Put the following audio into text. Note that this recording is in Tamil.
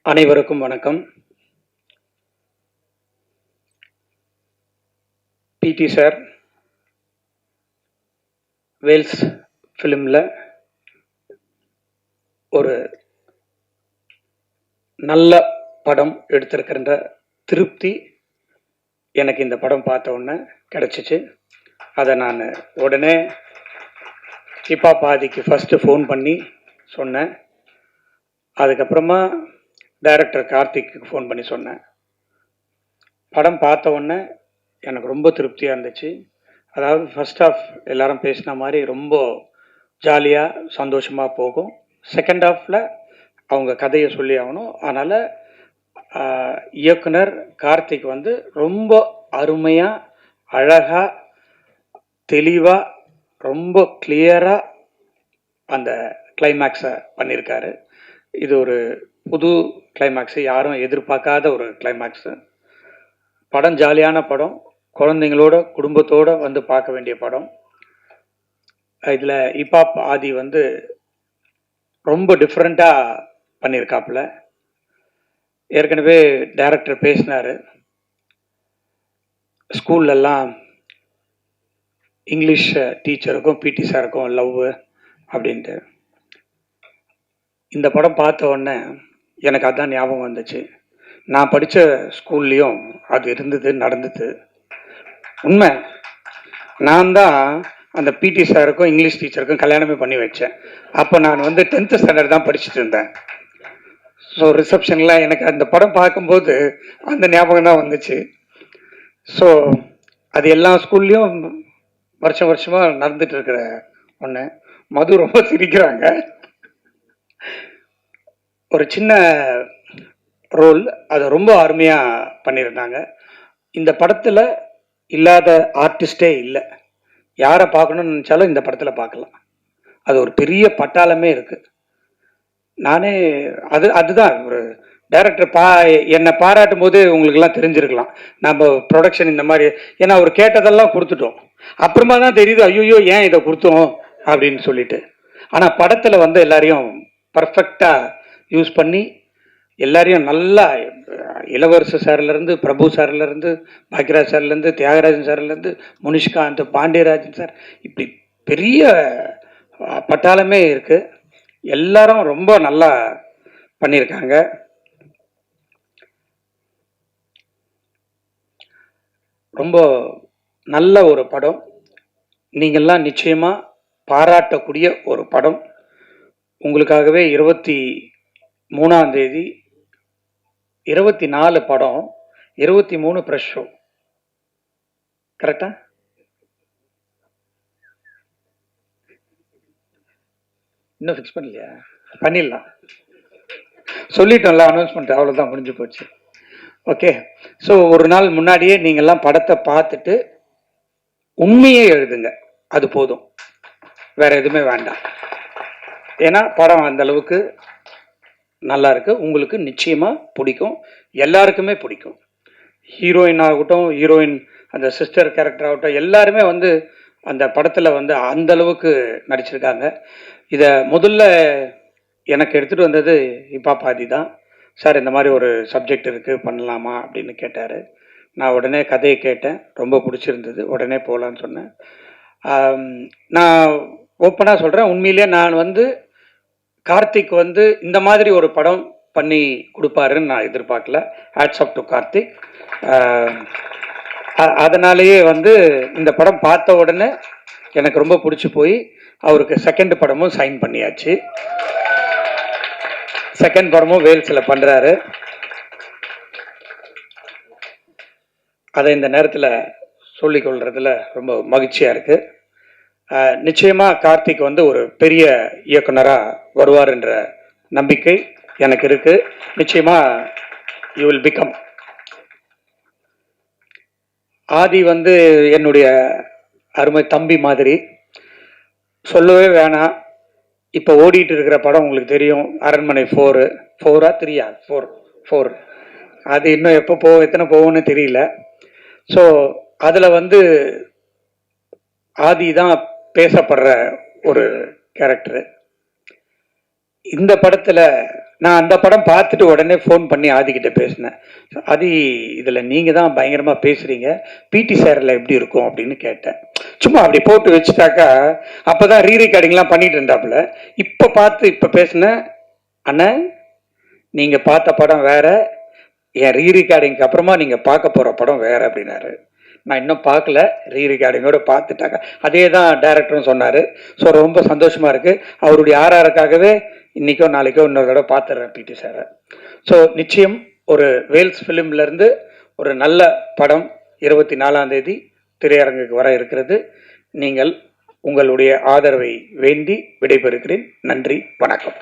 அனைவருக்கும் வணக்கம். பிடி சார் வேல்ஸ் ஃபிலிமில் ஒரு நல்ல படம் எடுத்திருக்கின்ற திருப்தி எனக்கு இந்த படம் பார்த்த உடனே கிடச்சிச்சு. அதை நான் உடனே ஹிப்ஹாப் ஆதிக்கு ஃபஸ்ட்டு ஃபோன் பண்ணி சொன்னேன். அதுக்கப்புறமா டைரக்டர் கார்த்திக்கு ஃபோன் பண்ணி சொன்னேன். படம் பார்த்த உடனே எனக்கு ரொம்ப திருப்தியாக இருந்துச்சு. அதாவது ஃபர்ஸ்ட் ஆஃப் எல்லாரும் பேசின மாதிரி ரொம்ப ஜாலியாக சந்தோஷமாக போகும். செகண்ட் ஹாஃபில் அவங்க கதையை சொல்லி ஆகணும். அதனால் இயக்குனர் கார்த்திக் வந்து ரொம்ப அருமையாக, அழகாக, தெளிவாக, ரொம்ப கிளியராக அந்த கிளைமேக்ஸை பண்ணியிருக்காரு. இது ஒரு புது கிளைமேக்ஸு, யாரும் எதிர்பார்க்காத ஒரு கிளைமேக்ஸு. படம் ஜாலியான படம், குழந்தைங்களோட குடும்பத்தோடு வந்து பார்க்க வேண்டிய படம். இதில் ஹிப்ஹாப் ஆதி வந்து ரொம்ப டிஃப்ரெண்ட்டாக பண்ணியிருக்காப்புல. ஏற்கனவே டைரக்டர் பேசினார், ஸ்கூல்லலாம் இங்கிலீஷ் டீச்சருக்கும் பிடி சாருக்கும் லவ் அப்படின்ட்டு. இந்த படம் பார்த்த உடனே எனக்கு அதான் ஞாபகம் வந்துச்சு. நான் படித்த ஸ்கூல்லையும் அது இருந்தது, நடந்தது. உண்மை, நான் தான் அந்த பிடி சாருக்கும் இங்கிலீஷ் டீச்சருக்கும் கல்யாணமே பண்ணி வச்சேன். அப்போ நான் வந்து 10th ஸ்டாண்டர்ட் தான் படிச்சுட்டு இருந்தேன். ஸோ ரிசப்ஷனில் எனக்கு அந்த படம் பார்க்கும்போது அந்த ஞாபகம் தான் வந்துச்சு. ஸோ அது எல்லா ஸ்கூல்லையும் வருஷமாக நடந்துட்டு இருக்கிற ஒன்று. மது ரொம்ப சிரிக்கிறாங்க. ஒரு சின்ன ரோல், அதை ரொம்ப அருமையாக பண்ணியிருந்தாங்க. இந்த படத்தில் இல்லாத ஆர்டிஸ்டே இல்லை. யாரை பார்க்கணும்னு நினச்சாலும் இந்த படத்தில் பார்க்கலாம். அது ஒரு பெரிய பட்டாளமே இருக்குது. நானே அதுதான் ஒரு டைரக்டர் என்னை பாராட்டும் போது உங்களுக்கெல்லாம் தெரிஞ்சிருக்கலாம். நம்ம ப்ரொடக்ஷன் இந்த மாதிரி, ஏன்னா அவர் கேட்டதெல்லாம் கொடுத்துட்டோம். அப்புறமா தான் தெரியுது, ஐயோ ஏன் இதை கொடுத்தோம் அப்படின்னு சொல்லிட்டு. ஆனால் படத்தில் வந்து எல்லாரையும் பர்ஃபெக்டாக யூஸ் பண்ணி எல்லாரையும் நல்லா, இளவரசு சார்லேருந்து, பிரபு சார்லேருந்து, பாக்யராஜ் சார்லேருந்து, தியாகராஜன் சார்லேருந்து, முனிஷ்காந்த், பாண்டியராஜன் சார், இப்படி பெரிய பட்டாளமே இருக்குது. எல்லாரும் ரொம்ப நல்லா பண்ணியிருக்காங்க. ரொம்ப நல்ல ஒரு படம். நீங்கள்லாம் நிச்சயமாக பாராட்டக்கூடிய ஒரு படம். உங்களுக்காகவே 23ஆம் தேதி 24 படம், 23 ப்ரெஷ் ஷோ. கரெக்டா? இன்னும் ஃபிக்ஸ் பண்ணலையா? பண்ணிடலாம், சொல்லிட்டோம்ல, அனௌன்ஸ்மெண்ட் அவ்வளோதான், முடிஞ்சு போச்சு. ஓகே. ஸோ ஒரு நாள் முன்னாடியே நீங்கள்லாம் படத்தை பார்த்துட்டு உண்மையே எழுதுங்க, அது போதும், வேற எதுவுமே வேண்டாம். ஏன்னா படம் அந்த அளவுக்கு நல்லா இருக்கு. உங்களுக்கு நிச்சயமாக பிடிக்கும், எல்லாருக்குமே பிடிக்கும். ஹீரோயின் ஆகட்டும், ஹீரோயின் அந்த சிஸ்டர் கேரக்டர் ஆகட்டும், எல்லாருமே வந்து அந்த படத்தில் வந்து அந்த அளவுக்கு நடிச்சிருக்காங்க. இதை முதல்ல எனக்கு எடுத்துகிட்டு வந்தது ஹிப்ஹாப் ஆதி தான். சார் இந்த மாதிரி ஒரு சப்ஜெக்ட் இருக்குது, பண்ணலாமா அப்படின்னு கேட்டார். நான் உடனே கதையை கேட்டேன், ரொம்ப பிடிச்சிருந்தது, உடனே போகலான்னு சொன்னேன். நான் ஓப்பனாக சொல்கிறேன், உண்மையிலே நான் வந்து கார்த்திக் வந்து இந்த மாதிரி ஒரு படம் பண்ணி கொடுப்பாருன்னு நான் எதிர்பார்க்கல. Hats off to Karthik. அதனாலேயே வந்து இந்த படம் பார்த்த உடனே எனக்கு ரொம்ப பிடிச்சி போய் அவருக்கு செகண்ட் படமும் சைன் பண்ணியாச்சு. செகண்ட் படமும் வேல்ஸில் பண்ணுறாரு. அதை இந்த நேரத்தில் சொல்லிக்கொள்றதுல ரொம்ப மகிழ்ச்சியாக இருக்குது. நிச்சயமாக கார்த்திக் வந்து ஒரு பெரிய இயக்குனராக வருவார் என்ற நம்பிக்கை எனக்கு இருக்குது. நிச்சயமாக யூ வில் பிகம். ஆதி வந்து என்னுடைய அருமை தம்பி மாதிரி, சொல்லவே வேணாம். இப்போ ஓடிட்டு இருக்கிற படம் உங்களுக்கு தெரியும், அரண்மனை 4. 4ஆ 3ஆ? 4. அது இன்னும் எப்போ எத்தனை போகும்னு தெரியல. ஸோ அதில் வந்து ஆதி தான் பேசப்படுற ஒரு கேரக்டரு. இந்த படத்தில் நான் அந்த படம் பார்த்துட்டு உடனே ஃபோன் பண்ணி ஆதிக்கிட்ட பேசினேன். ஆதி, இதில் நீங்கள் தான் பயங்கரமாக பேசுகிறீங்க, பிடி சாரில் எப்படி இருக்கும் அப்படின்னு கேட்டேன். சும்மா அப்படி போட்டு வச்சுட்டாக்கா, அப்போ தான் ரீ ரெக்கார்டிங்லாம் பண்ணிட்டு இருந்தாப்புல. இப்போ பார்த்து இப்போ பேசினேன், அண்ணன் நீங்கள் பார்த்த படம் வேற, என் ரீ ரெக்கார்டிங்க்கு அப்புறமா நீங்கள் பார்க்க போகிற படம் வேற அப்படின்னாரு. நான் இன்னும் பார்க்கல, ரீ ரெக்கார்டிங்கோட பார்த்துட்டாங்க. அதே தான் டைரக்டரும் சொன்னார். ஸோ ரொம்ப சந்தோஷமாக இருக்குது. அவருடைய ஆர்ஆருக்காகவே இன்றைக்கோ நாளைக்கோ இன்னொரு தடவை பார்த்துட்றேன் பிடி சாரை. ஸோ நிச்சயம் ஒரு வேல்ஸ் ஃபிலிம்லேருந்து ஒரு நல்ல படம் 24ஆம் தேதி திரையரங்குக்கு வர இருக்கிறது. நீங்கள் உங்களுடைய ஆதரவை வேண்டி விடைபெறுகிறேன். நன்றி, வணக்கம்.